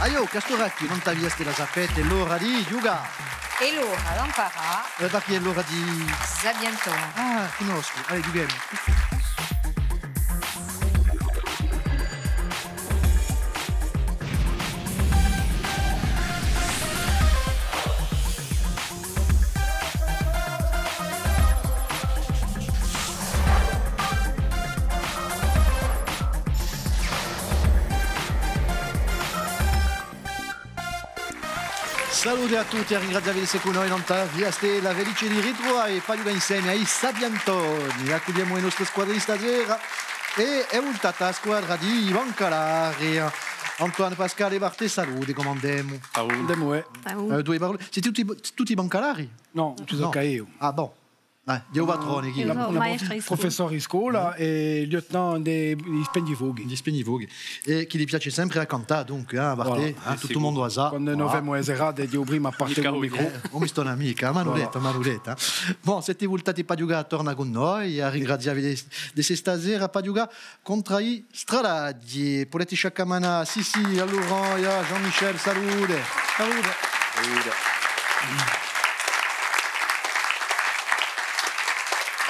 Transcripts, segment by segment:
Aio, Castoracchi, non t'avia la sapete, l'ora di Giuga. E l'ora, non farà. Perché è l'ora di... Zabianton. Ah, conosco. Allez, Giuga. Salute a tutti, ringraziavi con noi, non via la felice di ritrovare e Pagliuga insieme ai Sabiantoni. Accogliamo le nostre squadre di stasera e è ultata la squadra di Ivan Calari. Antoine Pascal e Barté, salute, come andiamo? Due parole. Siete tutti Bancalari? No, ci sono io. Ah, bon. Dio patrone, chi? Professore di scuola e lieutenant degli Spegnifughi. Gli Spegnifughi. E chi gli piace sempre raccontare, dunque, Barté, tutto il mondo a sa. Quando noi abbiamo eserato di prima a parte del micro. Mi sto un'amica, Manoletta. Bon, siete voltati a giocare torna con noi, a ringraziarvi di stasera a giocare contro i Stralaggi. Polletti Sciaccamana, Sissi, a Laurent, a Jean-Michel, salute.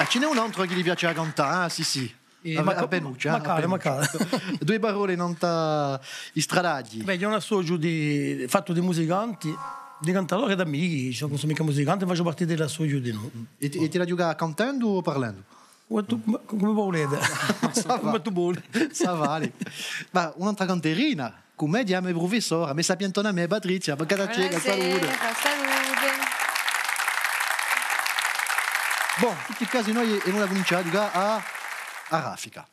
Ce n'è un altro che gli piace a cantare, sì. Macare. Due parole non i Stralaggi. Beh, io non so giù di fatto di musicanti, di cantatori ed amici, sono mica musicanti, faccio parte della sua giù di noi. E te la gioca cantando o parlando? Come volete? Come tu vuoi. Ça vale. Ma un'altra canterina, come diamo il professore, a me sapientona a me Patrizia, perché da cieca, salute. Bon, in tutti i casi noi abbiamo cominciato a giocare a raffica.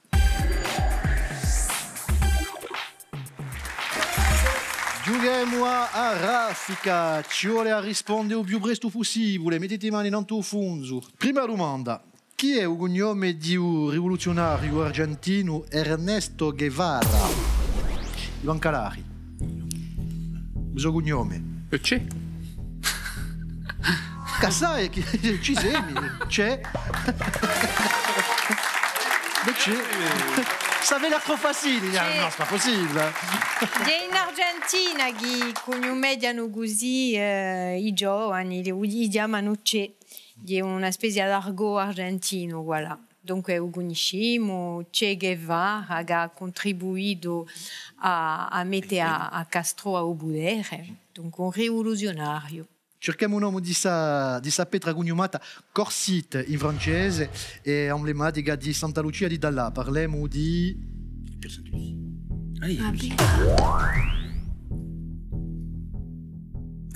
Giochiamo a raffica, ci vuole a rispondere il più presto possibile, mettete le mani in tuo fondo. Prima domanda, chi è il cognome di un rivoluzionario argentino Ernesto Guevara? Ivan Calari. Il suo cognome? C'è? Cassai, ci semi, c'è. Ça veut l'air trop facile, non, c'est pas possible. In Argentina, chi mediano così i giovani, li chiamano Che, è una specie di argot argentino, voilà. Dunque, conosciamo Che Guevara, che ha contribuito a mettere a Castro a potere, dunque un rivoluzionario. Cerchiamo un nome di sapere cognomata Corsit in francese e emblematica di Santa Lucia di Dallà. Parliamo di...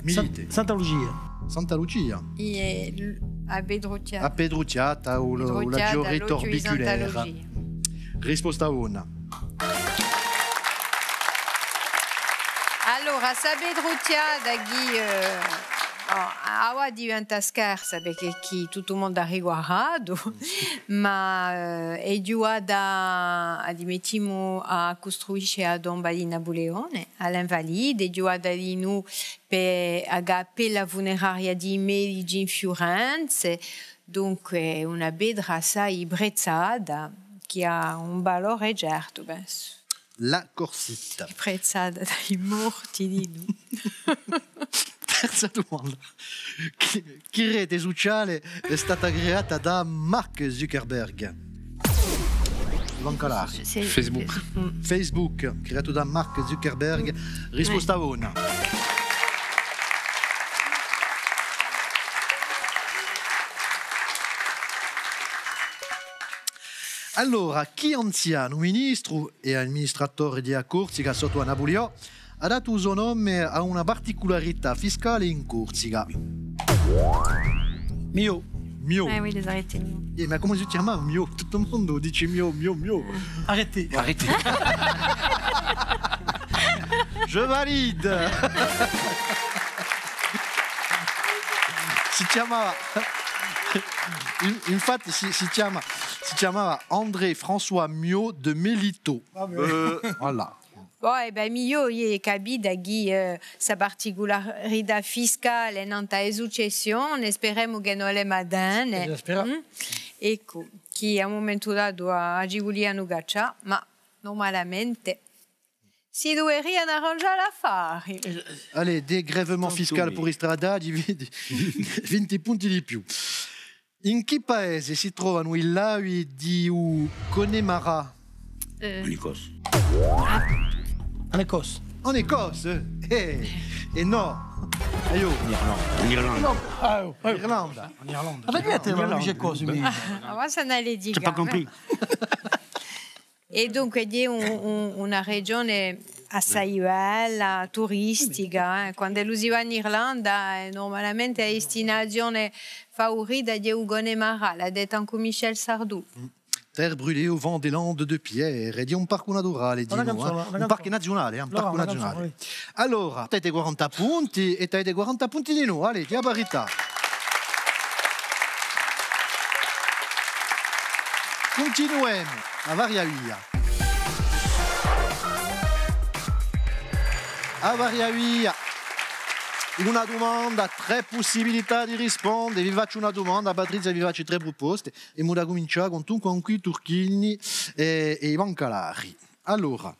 Milite. Santa Lucia. Santa Lucia. A Pedrucciata. A Pedrucciata o la giornata orbiculaire. Risposta 1. Allora, sa Pedrucciata chi... Awa diventa scarsa perché tutto il mondo ha riguardato, ma è giuata a costruire a Don Bali Napoleone, all'Invalide, è giuata di noi per la funeraria di Medici in Firenze, dunque una bedra assai prezzata che ha un valore certo, penso. La Corsita. Prezzata dai morti di noi. Terza domanda. Che rete sociale è stata creata da Mark Zuckerberg? Ivan Calari. Facebook, creato da Mark Zuckerberg. Risposta 1. Allora, chi anziano ministro e amministratore di Corsica sotto a Napoleone ha dato il suo nome a una particolarità fiscale in Corsica? Mio. Oui, les arrêtés. Ma come si chiama Mio? Tutto il mondo dice Mio. Arrêtez. Je valide. Si chiamava... Infatti si chiamava André François Mio de Melito. Voilà. Mio je capito che sa particolarità fiscale non ha successione, speriamo che non le madane. Ecco, che a un momento dato a Giuliano Gaccia, ma normalmente si doveri arrangiare l'affare. Allez, dégrèvement fiscal pour Istrada di 20 punti di più. In che paese si trovano i lavi di Connemara? En Écosse. En Écosse. En Écosse? No. Aiuto. En Irlande. Ah, oh, Irlanda. En Irlande. Avete detto la luce Écosse, mais... Moi, ça n'allait dire. J'ai pas compris. E dunque è una regione assai bella, turistica. Quando si va in Irlanda, normalmente è destinazione favorita di Connemara, l'ha detto anche Michel Sardou. Terre brûlée au vent des Landes de Pierre e di un parco naturale, di un parco nazionale, un parco nazionale. Allora, avete 40 punti e avete 40 punti di noi, allez, ti parità. Continuiamo a varia via. A varia via. Una domanda, 3 possibilità di rispondere. Vi faccio una domanda, Patrizia vi faccio 3 proposte e mi da cominciare con tu, con qui Turchini e Ivan Calari. Allora,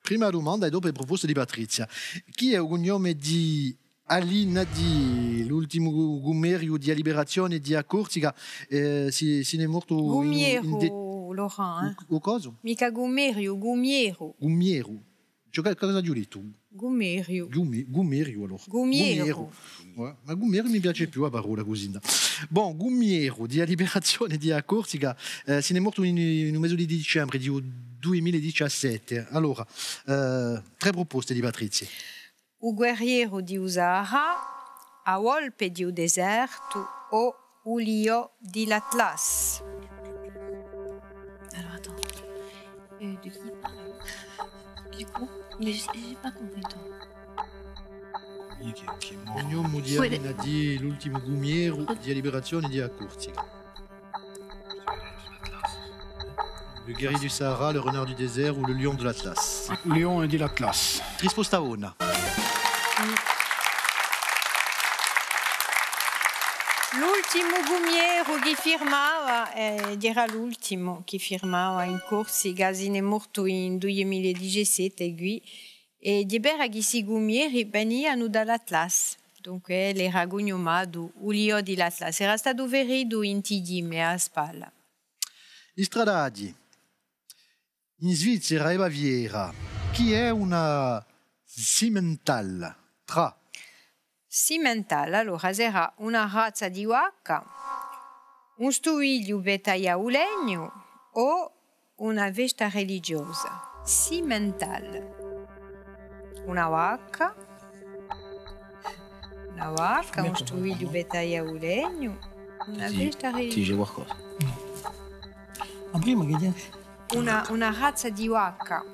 prima domanda e dopo le proposte di Patrizia. Chi è il cognome di Ali Nadi, l'ultimo gummerio di liberazione di Corsica? Si ne è morto Gumiero, Laurent. O cosa? Mica Gumerio, Gumiero. Gummiero. Cosa giù tu? Gumerio. Gummiero allora. Gumiero. Ma Gummiero mi piace più la parola così. Bon, Gummiero di liberazione di Corsica se ne è morto in un mese di dicembre di 2017. Allora, 3 proposte di Patrizia. O guerriero di Sahara, a volpe di deserto o o lion di l'Atlas. Alors attends. De qui il parle? Du coup, j'ai pas compris toi. Qui est mort. Cognome di Ali Nadi, l'ultimo gummiero di liberazione di Corsica. Le guerrier du Sahara, le renard du désert ou le lion de l'Atlas. Léon dit l'Atlas. Risposta una. L'ultimo gumiero che firmava, era l'ultimo che firmava in Corsica, se ne è morto in 2017 qui, e di vera che si gumieri venivano dall'Atlas. Dunque l'era cognomato Ulio di l'Atlas. Era stato ferito in Tidime a spalla. Istradadi. In Svizzera e Baviera, chi è una Simmental? Tra. Simmental, allora, era una razza di vacca, un stuiglio betaia o legno o una vesta religiosa. Simmental. Una vacca, un stuiglio betaia o legno, una vesta Si, religiosa. je vois quoi. En prima che dice? Una razza di vacca.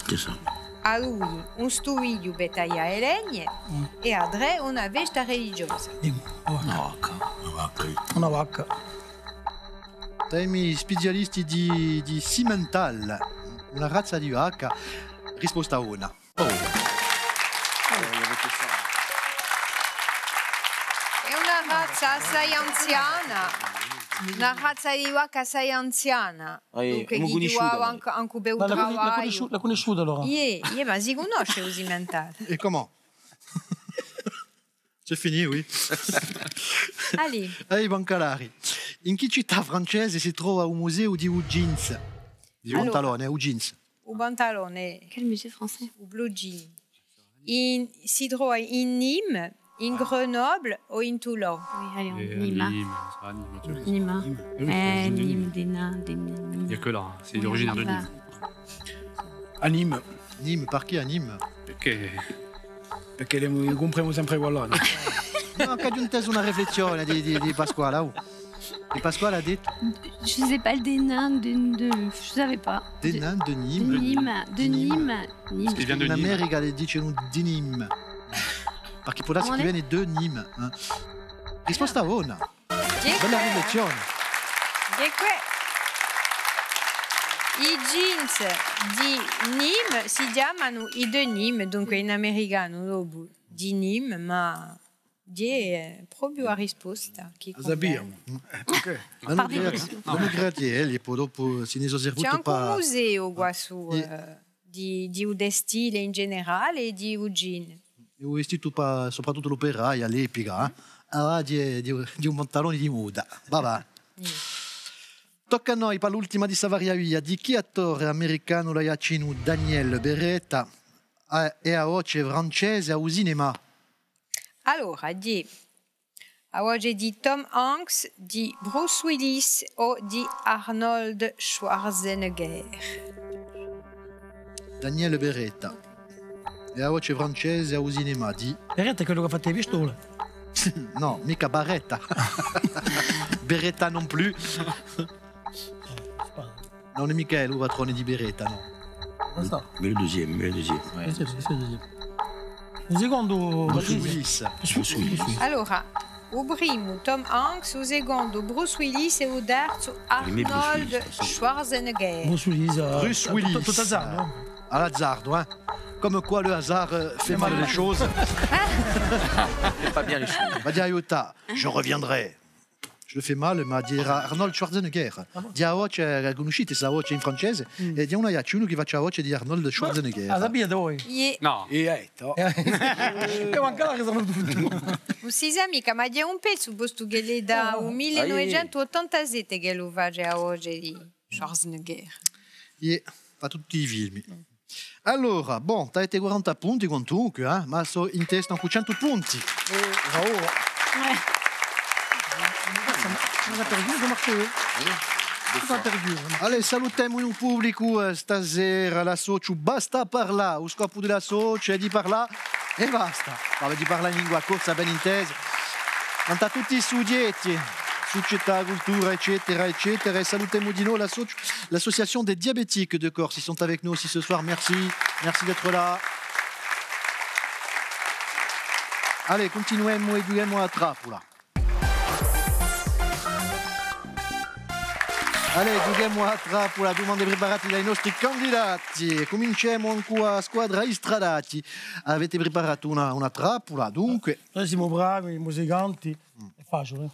C'est ça. A lui un stuiglio betaia e legne e a Dre una vesta religiosa. Una vacca. Temi specialisti di Simmental, una razza di vacca. Risposta una. È una razza assai anziana. Una razza di vacca assai anziana. Dunque, come chi conosciuta, diva anche per Ma un travaglio. l'ha conosciuta allora? Ma si conosce o Simmental? Et comment? C'est fini, oui. Allez. Ehi, Bancalari. In che città francese si trova un museo di jeans? Di pantalone, jeans. Un pantalone. Quel musée français? Un blue jean. Si trova in Nîmes, in Grenoble o in Toulon? Oui, allez, on Nîmes. Nîmes. Nîmes, des nains, des nains. Il n'y a que là, c'est originaire de Nîmes. A Nîmes. Nîmes, par chi a Nîmes? Perché le compriamo sempre qua. No, che aggiuntese una riflessione di Pasquale. Oh. E Pasquale ha detto? Je sais pas, des nains, je savais pas. Des nains de De Nîmes. Nîmes. Parce qu'il vient de In Nîmes. America le dicono di Nîmes. Perché può darsi che viene de Nîmes. Risposta una. Bella riflessione. I jeans di Nîmes si chiamano i de Nîmes, dunque in americano dopo di Nîmes, ma è proprio la risposta. Sappiamo. Ok. Hanno grazie, e poi dopo se ne sono C'è servito anche un pa... museo qua su di un stile in generale e di un gin. E ho vestito soprattutto l'operaia all'epica, di un pantalone di moda. Va. Tocca a noi per l'ultima di Savaria Via. Di chi attore americano la Iacinu Daniel Beretta e a voce francese a cinema? Allora, a oggi di Tom Hanks, di Bruce Willis o di Arnold Schwarzenegger? Daniel Beretta e a voce francese a cinema di... Beretta è quello che ha fatto le pistole. No, mica Barretta. Beretta non più. Non è mica il patrone di Beretta, no. Non so. Mais le deuxième. Ouais. C'est le deuxième. Un secondo... Bruce Willis. Bruce Willis. Allora, o primo Tom Hanks, o secondo Bruce Willis e o terzo Bruce Arnold Willis, Schwarzenegger. Bruce Willis. Bruce Willis. Tout hasard, non? À l'azzardo, hein. Comme quoi le hasard fait mal les choses. Fait pas bien les choses. Va dire Iota, je reviendrai. Je le fais mal, ma dirà Arnold Schwarzenegger. Di a voce, conoscete questa voce in francese? E di una uno che faccia la voce di Arnold Schwarzenegger. Ah, sapete voi? No. E Devo ancora che sono tutto. O siza mica, ma di un pezzo posto che le da o 1987 che lo fa a oggi di Schwarzenegger. Fa tutti i film. Allora, bon, tu avete 40 punti con tu, ma so in testa con 100 punti. On a perdu, ça marche. On a perdu. Allez, salutiamo il pubblico stasera, la socio basta parla, lo scopo della socio è di parlare e basta. Vabbè, di parlare in lingua corsa ben intesa. Quanto a tutti i soggetti, società, cultura, eccetera, eccetera. Et salutiamo di noi l'association des diabétiques de Corse. Ils sont avec nous aussi ce soir. Merci d'être là. Allez, continuiamo e giudiamo a trappola. Allez, giochiamo a trappola, domande preparate dai nostri candidati. Cominciamo ancora a squadra Istradati. Avete preparato una trappola, dunque. Noi siamo bravi, musicanti. È facile.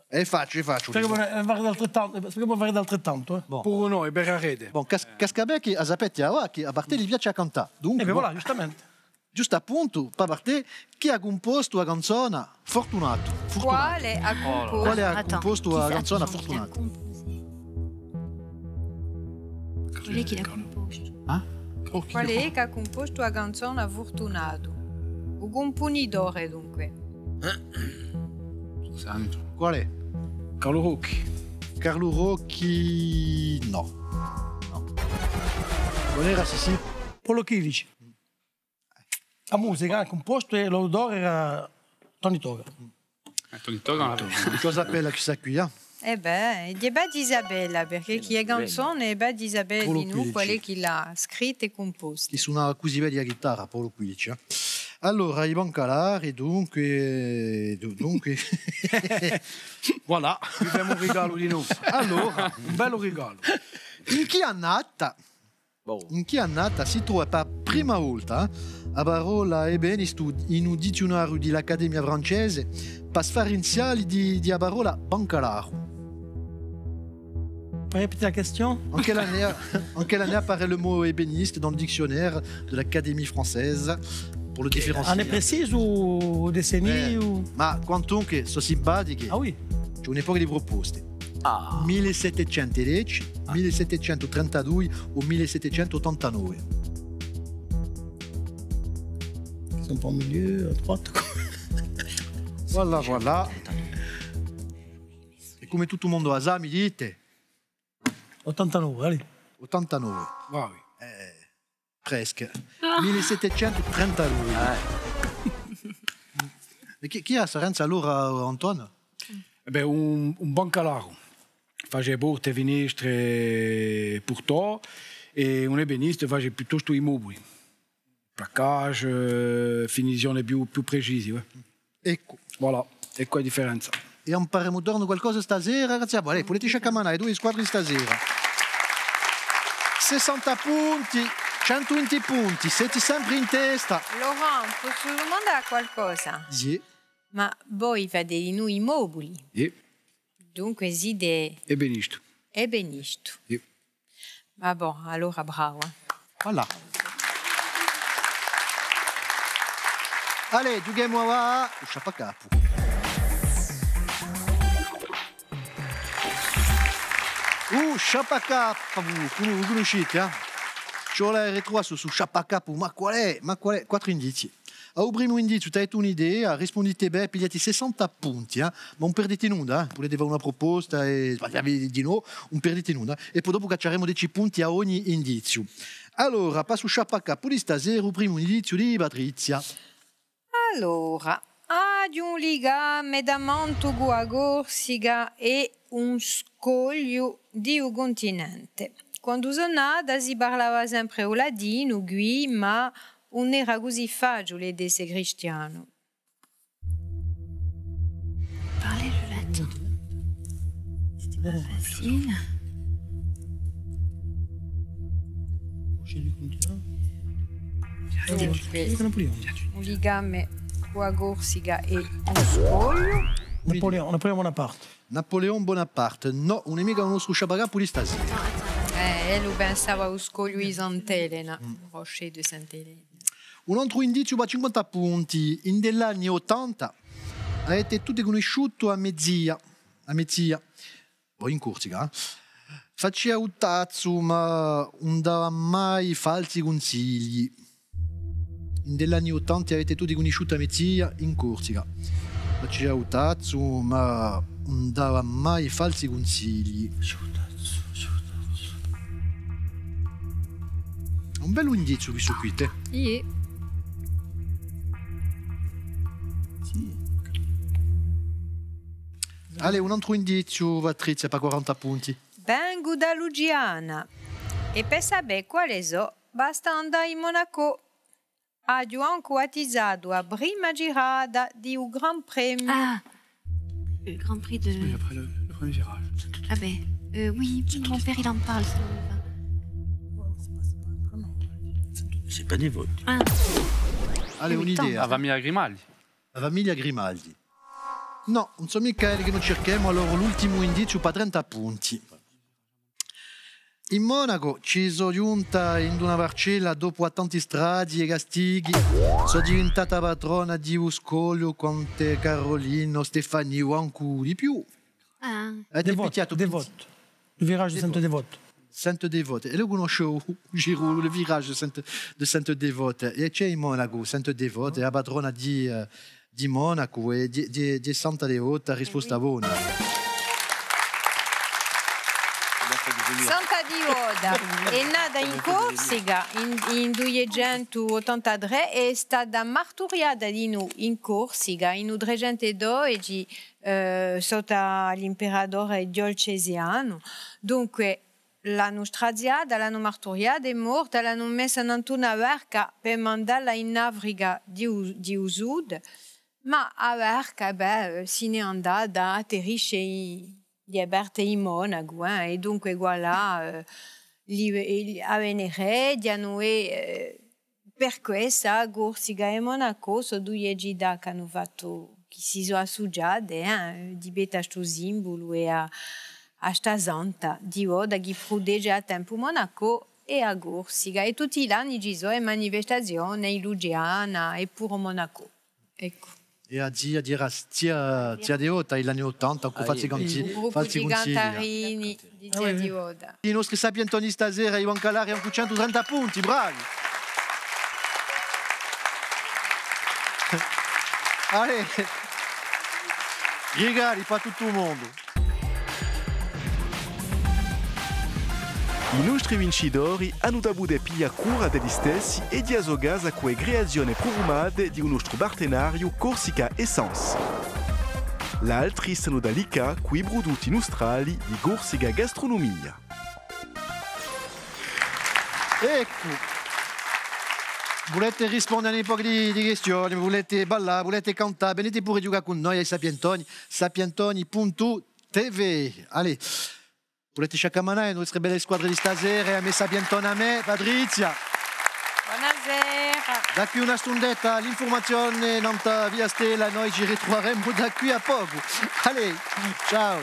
È facile. Speriamo di fare d'altrettanto. Bon. Pour noi, per la rete. Bon, Cascabecchi, a sapete a parte gli piace a cantare. Dunque, E voilà, giustamente. giusto appunto, per parte, chi ha composto la canzone Fortunato? Quale ha composto? Quale ha composto la canzone Fortunato? Qual è che l'ha composto? Quale è che ha composto la canzone Fortunato? Un componitore, dunque. Qual è? Carlo Rocchi. Carlo Rocchi... No. Qual era, sì? Polo Chilici. La musica, il composto e l'autore era Tony Toga. Tony Toga. Cosa appella questa qui, Eh beh, è di Isabella, perché chi è canzone è di Isabella Paolo di noi, Quilici. quelle che l'ha scritta e composta. Chi suonava così bene la chitarra, Paolo Quilici. Allora, i bancalari, dunque... Voilà, vi abbiamo un regalo di noi. Allora, Un bello regalo. in chi annata si trova per prima volta a parola ebbene in un dizionario dell'Accademia francese pasfarinziali di a parola bancalaro. Puoi répéter la question? En quelle année apparaît le mot ébéniste dans le dictionnaire de l'Académie française pour le différencier? Année précise ou décennie ou... Ma quantunque sono simpatiche, Ah oui. c'è un'epoca di proposte. 1710, 1732 o 1789. Ils sont pas au milieu, à droite. Voilà. E come tutto il mondo a sa, mi dite? 89, allez. 89. Bravi. Presque. 1732. E chi ha Sarenza allora, Antonio? Beh, un bancalaro. Faceva porte, finestre, portò e un ebenista faceva piuttosto i mobili. Placcage, finizione più precisi. Ecco. Voilà, ecco la differenza. E impariamo torno qualcosa stasera, ragazzi? Allora, potete sciaccamanare due squadre stasera. 60 punti, 120 punti, siete sempre in testa. Laurent, posso domandare qualcosa? Sì. Ma voi fate di noi i mobili, E dunque siete benissimo. ebenisti. Sì. Ma bon, allora bravo. Voilà. Allez, giocchiamo a Sciapacapo. Sciapacapo, voi conoscete, eh? C'ho la ritrovato su Sciapacapo, ma qual è? 4 indizi. Al primo indizio, tu hai un'idea, rispondete bene, pigliate 60 punti, ma non perdete nulla, volete fare una proposta e sbagliate di no, non perdete nulla, e poi dopo cacceremo 10 punti a ogni indizio. Allora, passo Sciapacapo di stasera, il primo indizio di Patrizia. Allora, hai un legame da Mantogo a Corsica e un scoglio di un continente. Quando sono nata si parlava sempre o ladino, qui, ma non era così facile di essere cristiano. Parler le latin. C'était pas facile. Dunque, un legame con la Corsica e un scoglio. Napoleon Bonaparte. Napoleon Bonaparte, no, non è mica uno su Sciapacapo di stasera. Lui pensava allo scoglio di Sant'Elena, Rocher di Sant'Elena. Un altro indizio va 50 punti. In degli anni 80 avete tutti conosciuto a Mezzia, poi in Corsica. Faceva un tazzo, ma non dava mai falsi consigli. In degli anni 80 avete tutti conosciuto a Mezzia, in Corsica. Faceva un tazzo, ma non dava mai falsi consigli. Un bello indizio qui su qui, te. Sì. Allez, un altro indizio, Patrizia, per 40 punti. Vengo da Lugiana e per sapere quale so, basta andare in Monaco. Ho anche battezzato la prima girata di un Gran Premio. Ah, le Grand Prix de... Oui, après le premier virage. Ah ben, oui, mon père il en parle. Ça me va. C'est pas des votes. Ah, Allez, un'idea. La famiglia Grimaldi. La famiglia Grimaldi. No, non so mica che non cerchiamo, allora l'ultimo indizio per 30 punti. In Monaco ci sono giunta in una parcella dopo a tanti stragi e castighi. Sono diventata patrona di Uscolio, Conte Carolino, Stefanio, ancora di più. ah. Avete picchiato Devote. Le virage de Sainte-Dévote. Sainte-Dévote. E lo conoscevo, giro il virage di Sainte-Dévote. E c'è in Monaco, Sainte-Dévote, è la patrona di Monaco e di Santa Devota, risposta buona. Santa Dioda è nata in Corsica in 283 e è stata martoriata di noi in Corsica in 312 sotto l'imperatore Diocleziano. Dunque l'hanno straziata, l'hanno martoriata, è morta, l'hanno messa in una barca per mandarla in Africa di Usud, ma a barca se n'è andata, atterrisce di Aberte in Monaco, e dunque voilà, a Venere, di noi, per questo Corsica e Monaco sono due città che hanno fatto, che si sono associate, di beta sto simbolo e a sta santa di Oda che protegge a tempo Monaco e a Corsica, e tutti gli anni ci sono manifestazioni in Lugiana e pure Monaco. Ecco. E a zia Devota, negli anni 80, con falsi consigli. Un gruppo di cantarini di zia Devota. I nostri sapientoni stasera, Ivan Calari, hanno 130 punti, bravi! Allez, regali per tutto il mondo. I nostri vincitori hanno avuto pia cura degli stessi e di assogasa con le creazioni programmate di un nostro partenario Corsica Essence. L'altri sono da Lica con i prodotti nostrali di Corsica Gastronomia. Ecco, volete rispondere a un po' di questioni, volete ballare, volete cantare, venite pure giocare con noi ai Sapientoni, sapientoni.tv. Allez. Volete sciaccamanare le nostre belle squadre di stasera, a me Sapientone, a me Patrizia. Buonasera. Da qui una stundetta, l'informazione non via Stella, noi ci ritroveremo da qui a poco. Allez, ciao.